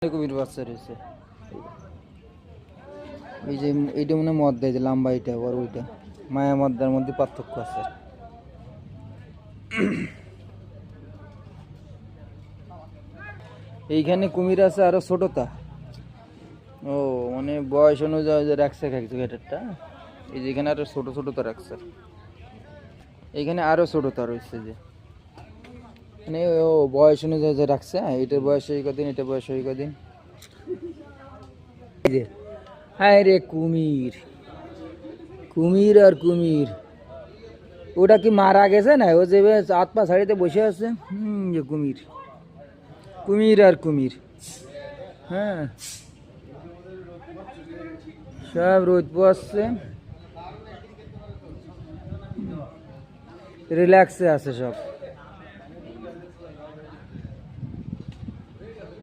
কুমির বাচ্চা রয়েছে। এই যে এইটা মনে হয় মদ্দা, এই যে লম্বা এইটা আর ওইটা মায়া মদ্দার মধ্যে পার্থক্য আছে। এইখানে কুমির আছে আরো ছোটটা। ও মানে বয়স অনুযায়ী যে রাখছে ক্যারেক্টারটা। এই যে এখানে আরো ছোট ছোটটা রাখছে, এইখানে আরো ছোটটা রয়েছে যে মানে ও বয়স অনুযায়ী যে রাখছে। এটার বয়স এই কদিন, এটা বয়স এই কদিন। এই যে হায় রে কুমির, কুমির আর কুমির। ওটা কি মারা গেছে না? ও যে হাত পা ছাড়িতে বসে আছে। যে কুমির, কুমির আর কুমির। হ্যাঁ, সব রোদ পোয়াচ্ছে, রিল্যাক্সে আছে সব।